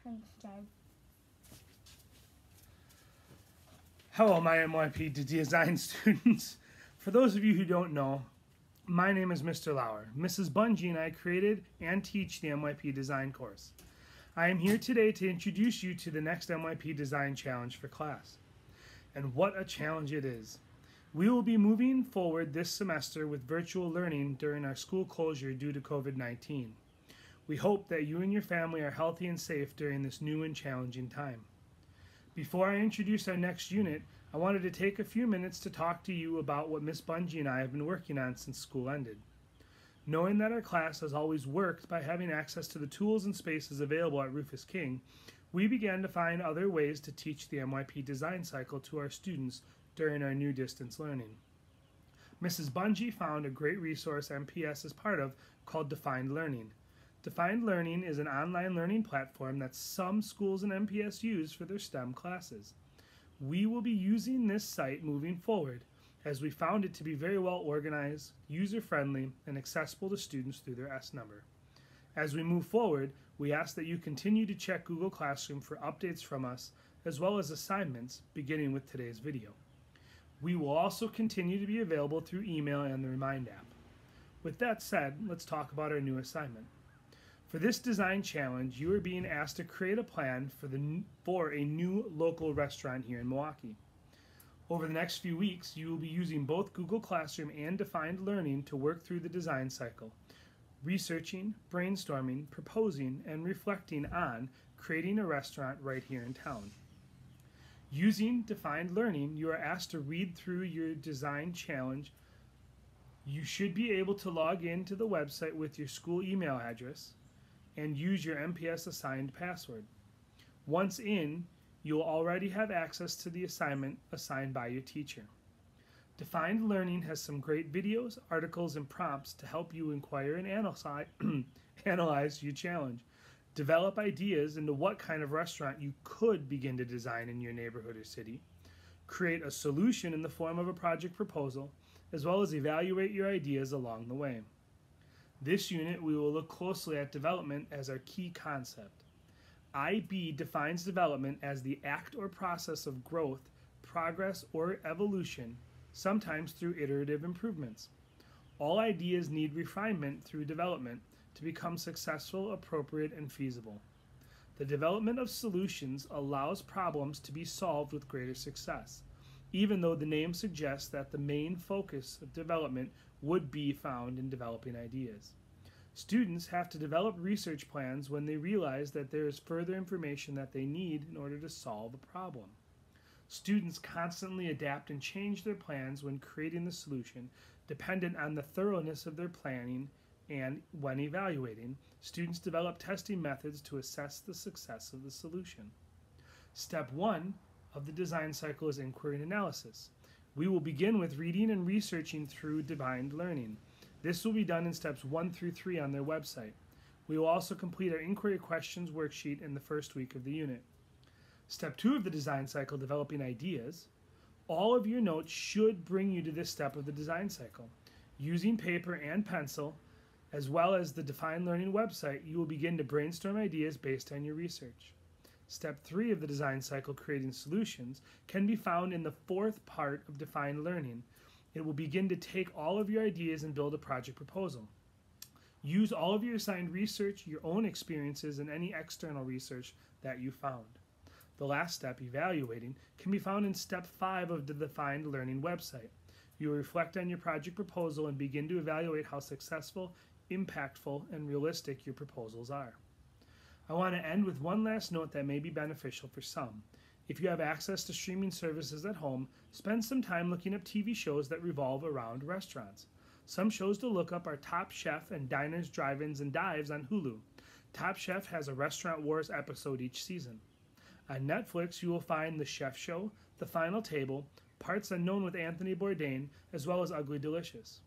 instead. Hello, my NYP Design students. For those of you who don't know, my name is Mr. Lauer. Mrs. Bungie and I created and teach the NYP Design course. I am here today to introduce you to the next NYP Design Challenge for class. And what a challenge it is. We will be moving forward this semester with virtual learning during our school closure due to COVID-19. We hope that you and your family are healthy and safe during this new and challenging time. Before I introduce our next unit, I wanted to take a few minutes to talk to you about what Miss Bungie and I have been working on since school ended. Knowing that our class has always worked by having access to the tools and spaces available at Rufus King, we began to find other ways to teach the NYP design cycle to our students during our new distance learning. Mrs. Bungie found a great resource MPS is part of called Defined Learning. Defined Learning is an online learning platform that some schools and MPS use for their STEM classes. We will be using this site moving forward as we found it to be very well organized, user-friendly, and accessible to students through their S number. As we move forward, we ask that you continue to check Google Classroom for updates from us as well as assignments beginning with today's video. We will also continue to be available through email and the Remind app. With that said, let's talk about our new assignment. For this design challenge, you are being asked to create a plan for a new local restaurant here in Milwaukee. Over the next few weeks, you will be using both Google Classroom and Defined Learning to work through the design cycle, researching, brainstorming, proposing, and reflecting on creating a restaurant right here in town. Using Defined Learning, you are asked to read through your design challenge. You should be able to log in to the website with your school email address and use your MPS assigned password. Once in, you'll already have access to the assignment assigned by your teacher. Defined Learning has some great videos, articles, and prompts to help you inquire and analyze your challenge. Develop ideas into what kind of restaurant you could begin to design in your neighborhood or city. Create a solution in the form of a project proposal, as well as evaluate your ideas along the way. This unit, we will look closely at development as our key concept. IB defines development as the act or process of growth, progress, or evolution, sometimes through iterative improvements. All ideas need refinement through development to become successful, appropriate, and feasible. The development of solutions allows problems to be solved with greater success, even though the name suggests that the main focus of development would be found in developing ideas. Students have to develop research plans when they realize that there is further information that they need in order to solve a problem. Students constantly adapt and change their plans when creating the solution, dependent on the thoroughness of their planning, and when evaluating, students develop testing methods to assess the success of the solution. Step 1 of the design cycle is inquiry and analysis. We will begin with reading and researching through Defined Learning. This will be done in steps 1 through 3 on their website. We will also complete our inquiry questions worksheet in the first week of the unit. Step 2 of the design cycle, developing ideas. All of your notes should bring you to this step of the design cycle. Using paper and pencil, as well as the Defined Learning website, you will begin to brainstorm ideas based on your research. Step 3 of the design cycle, creating solutions, can be found in the fourth part of Defined Learning. It will begin to take all of your ideas and build a project proposal. Use all of your assigned research, your own experiences, and any external research that you found. The last step, evaluating, can be found in step 5 of the Defined Learning website. You will reflect on your project proposal and begin to evaluate how successful, impactful, and realistic your proposals are. I want to end with one last note that may be beneficial for some. If you have access to streaming services at home, spend some time looking up TV shows that revolve around restaurants. Some shows to look up are Top Chef and Diners, Drive-Ins, and Dives on Hulu. Top Chef has a Restaurant Wars episode each season. On Netflix, you will find The Chef Show, The Final Table, Parts Unknown with Anthony Bourdain, as well as Ugly Delicious.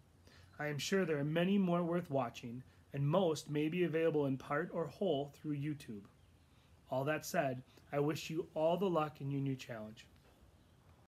I am sure there are many more worth watching, and most may be available in part or whole through YouTube. All that said, I wish you all the luck in your new challenge.